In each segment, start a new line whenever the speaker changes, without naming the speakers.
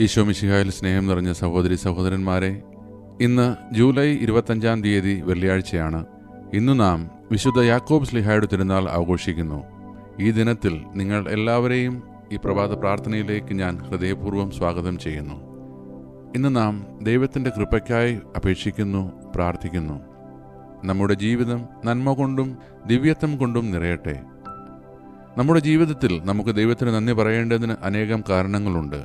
ഈശോ മിശിഹായിൽ സ്നേഹം നിറഞ്ഞ സഹോദരി സഹോദരന്മാരെ, ഇന്ന് ജൂലൈ 25-ാം തീയതി വെള്ളിയാഴ്ചയാണ്. ഇന്നു നാം വിശുദ്ധ യാക്കോബ് ശ്ലീഹായുടെ തിരുനാൾ ആഘോഷിക്കുന്നു. ഈ ദിനത്തിൽ നിങ്ങൾ എല്ലാവരെയും ഈ പ്രഭാത പ്രാർത്ഥനയിലേക്ക് ഞാൻ ഹൃദയപൂർവ്വം സ്വാഗതം ചെയ്യുന്നു. ഇന്ന് നാം ദൈവത്തിൻ്റെ കൃപയ്ക്കായി അപേക്ഷിക്കുന്നു, പ്രാർത്ഥിക്കുന്നു. നമ്മുടെ ജീവിതം നന്മ കൊണ്ടും ദിവ്യത്വം കൊണ്ടും നിറയട്ടെ. നമ്മുടെ ജീവിതത്തിൽ നമുക്ക് ദൈവത്തിന് നന്ദി പറയേണ്ടതിന് അനേകം കാരണങ്ങളുണ്ട്.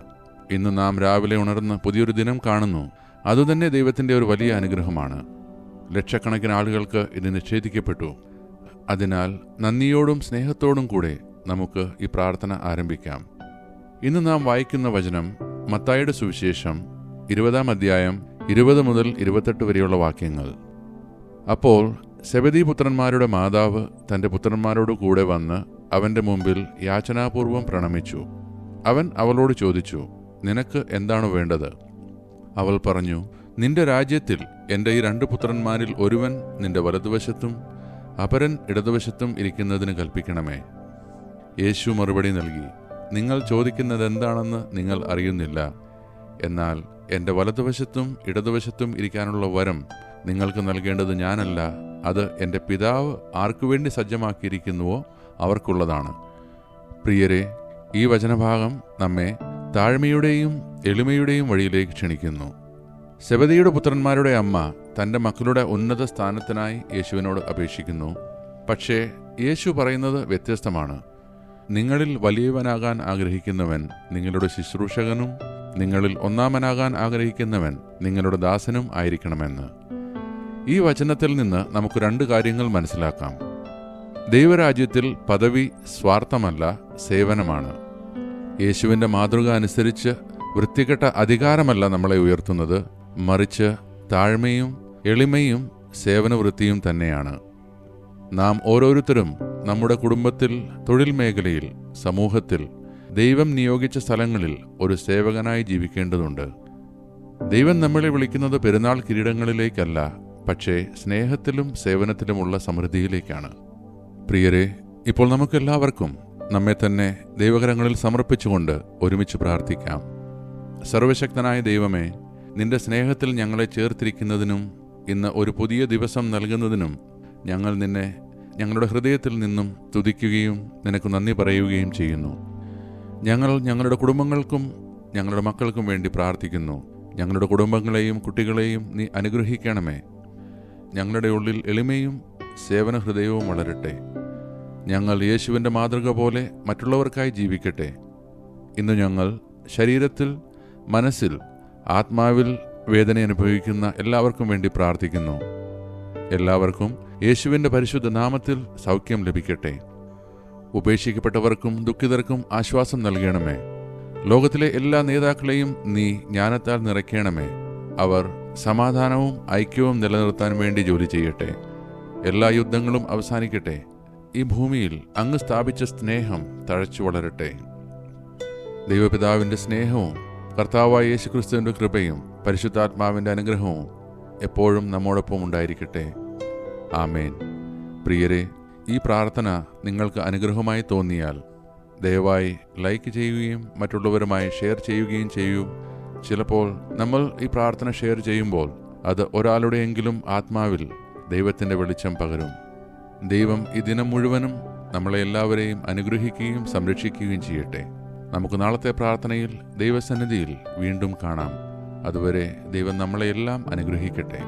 ഇന്ന് നാം രാവിലെ ഉണർന്ന് പുതിയൊരു ദിനം കാണുന്നു. അതുതന്നെ ദൈവത്തിൻ്റെ ഒരു വലിയ അനുഗ്രഹമാണ്. ലക്ഷക്കണക്കിന് ആളുകൾക്ക് ഇത് നിഷേധിക്കപ്പെട്ടു. അതിനാൽ നന്ദിയോടും സ്നേഹത്തോടും കൂടെ നമുക്ക് ഈ പ്രാർത്ഥന ആരംഭിക്കാം. ഇന്ന് നാം വായിക്കുന്ന വചനം മത്തായിയുടെ സുവിശേഷം 20-ാം അധ്യായം 20 മുതൽ 28 വരെയുള്ള വാക്യങ്ങൾ. അപ്പോൾ സെബെദീ പുത്രന്മാരുടെ മാതാവ് തൻ്റെ പുത്രന്മാരോട് കൂടെ വന്ന് അവൻ്റെ മുമ്പിൽ യാചനാപൂർവം പ്രണമിച്ചു. അവൻ അവളോട് ചോദിച്ചു, നിനക്ക് എന്താണ് വേണ്ടത്? അവൾ പറഞ്ഞു, നിന്റെ രാജ്യത്തിൽ എൻ്റെ ഈ 2 പുത്രന്മാരിൽ ഒരുവൻ നിന്റെ വലതുവശത്തും അപരൻ ഇടതുവശത്തും ഇരിക്കുന്നതിന് കൽപ്പിക്കണമേ. യേശു മറുപടി നൽകി, നിങ്ങൾ ചോദിക്കുന്നതെന്താണെന്ന് നിങ്ങൾ അറിയുന്നില്ല. എന്നാൽ എൻ്റെ വലതുവശത്തും ഇടതുവശത്തും ഇരിക്കാനുള്ള വരം നിങ്ങൾക്ക് നൽകേണ്ടത് ഞാനല്ല, അത് എൻ്റെ പിതാവ് ആർക്കുവേണ്ടി സജ്ജമാക്കിയിരിക്കുന്നുവോ അവർക്കുള്ളതാണ്. പ്രിയരെ, ഈ വചനഭാഗം നമ്മെ താഴ്മയുടെയും എളിമയുടെയും വഴിയിലേക്ക് ക്ഷണിക്കുന്നു. സെബെദിയുടെ പുത്രന്മാരുടെ അമ്മ തൻ്റെ മക്കളുടെ ഉന്നത സ്ഥാനത്തിനായി യേശുവിനോട് അപേക്ഷിക്കുന്നു. പക്ഷേ യേശു പറയുന്നത് വ്യത്യസ്തമാണ്. നിങ്ങളിൽ വലിയവനാകാൻ ആഗ്രഹിക്കുന്നവൻ നിങ്ങളുടെ ശുശ്രൂഷകനും നിങ്ങളിൽ ഒന്നാമനാകാൻ ആഗ്രഹിക്കുന്നവൻ നിങ്ങളുടെ ദാസനും ആയിരിക്കണമെന്ന്. ഈ വചനത്തിൽ നിന്ന് നമുക്ക് 2 കാര്യങ്ങൾ മനസ്സിലാക്കാം. ദൈവരാജ്യത്തിൽ പദവി സ്വാർത്ഥമല്ല, സേവനമാണ്. യേശുവിൻ്റെ മാതൃക അനുസരിച്ച് വൃത്തികെട്ട അധികാരമല്ല നമ്മളെ ഉയർത്തുന്നത്, മറിച്ച് താഴ്മയും എളിമയും സേവനവൃത്തിയും തന്നെയാണ്. നാം ഓരോരുത്തരും നമ്മുടെ കുടുംബത്തിൽ, തൊഴിൽ മേഖലയിൽ, സമൂഹത്തിൽ, ദൈവം നിയോഗിച്ച സ്ഥലങ്ങളിൽ ഒരു സേവകനായി ജീവിക്കേണ്ടതുണ്ട്. ദൈവം നമ്മളെ വിളിക്കുന്നത് പെരുന്നാൾ കിരീടങ്ങളിലേക്കല്ല, പക്ഷേ സ്നേഹത്തിലും സേവനത്തിലുമുള്ള സമൃദ്ധിയിലേക്കാണ്. പ്രിയരെ, ഇപ്പോൾ നമുക്കെല്ലാവർക്കും നമ്മെ തന്നെ ദൈവകരങ്ങളിൽ സമർപ്പിച്ചുകൊണ്ട് ഒരുമിച്ച് പ്രാർത്ഥിക്കാം. സർവശക്തനായ ദൈവമേ, നിന്റെ സ്നേഹത്തിൽ ഞങ്ങളെ ചേർത്തിരിക്കുന്നതിനും ഇന്ന് ഒരു പുതിയ ദിവസം നൽകുന്നതിനും ഞങ്ങൾ നിന്നെ ഞങ്ങളുടെ ഹൃദയത്തിൽ നിന്നും സ്തുതിക്കുകയും നിനക്ക് നന്ദി പറയുകയും ചെയ്യുന്നു. ഞങ്ങൾ ഞങ്ങളുടെ കുടുംബങ്ങൾക്കും ഞങ്ങളുടെ മക്കൾക്കും വേണ്ടി പ്രാർത്ഥിക്കുന്നു. ഞങ്ങളുടെ കുടുംബങ്ങളെയും കുട്ടികളെയും നീ അനുഗ്രഹിക്കണമേ. ഞങ്ങളുടെ ഉള്ളിൽ എളിമയും സേവന ഹൃദയവും വളരട്ടെ. ഞങ്ങൾ യേശുവിൻ്റെ മാതൃക പോലെ മറ്റുള്ളവർക്കായി ജീവിക്കട്ടെ. ഇന്ന് ഞങ്ങൾ ശരീരത്തിൽ, മനസ്സിൽ, ആത്മാവിൽ വേദന അനുഭവിക്കുന്ന എല്ലാവർക്കും വേണ്ടി പ്രാർത്ഥിക്കുന്നു. എല്ലാവർക്കും യേശുവിൻ്റെ പരിശുദ്ധ നാമത്തിൽ സൗഖ്യം ലഭിക്കട്ടെ. ഉപേക്ഷിക്കപ്പെട്ടവർക്കും ദുഃഖിതർക്കും ആശ്വാസം നൽകണമേ. ലോകത്തിലെ എല്ലാ നേതാക്കളെയും നീ ജ്ഞാനത്താൽ നിറയ്ക്കണമേ. അവർ സമാധാനവും ഐക്യവും നിലനിർത്താൻ വേണ്ടി ജോലി ചെയ്യട്ടെ. എല്ലാ യുദ്ധങ്ങളും അവസാനിക്കട്ടെ. ഈ ഭൂമിയിൽ അങ്ങ് സ്ഥാപിച്ച സ്നേഹം തഴച്ചു വളരട്ടെ. ദൈവപിതാവിൻ്റെ സ്നേഹവും കർത്താവായ യേശുക്രിസ്തുവിൻ്റെ കൃപയും പരിശുദ്ധാത്മാവിൻ്റെ അനുഗ്രഹവും എപ്പോഴും നമ്മോടൊപ്പം ഉണ്ടായിരിക്കട്ടെ. ആമേൻ. പ്രിയരെ, ഈ പ്രാർത്ഥന നിങ്ങൾക്ക് അനുഗ്രഹമായി തോന്നിയാൽ ദയവായി ലൈക്ക് ചെയ്യുകയും മറ്റുള്ളവരുമായി ഷെയർ ചെയ്യുകയും ചെയ്യൂ. ചിലപ്പോൾ നമ്മൾ ഈ പ്രാർത്ഥന ഷെയർ ചെയ്യുമ്പോൾ അത് ഒരാളുടെയെങ്കിലും ആത്മാവിൽ ദൈവത്തിൻ്റെ വെളിച്ചം പകരും. ദൈവം ഈ ദിനം മുഴുവനും നമ്മളെ എല്ലാവരെയും അനുഗ്രഹിക്കുകയും സംരക്ഷിക്കുകയും ചെയ്യട്ടെ. നമുക്ക് നാളത്തെ പ്രാർത്ഥനയിൽ ദൈവസന്നിധിയിൽ വീണ്ടും കാണാം. അതുവരെ ദൈവം നമ്മളെയെല്ലാം അനുഗ്രഹിക്കട്ടെ.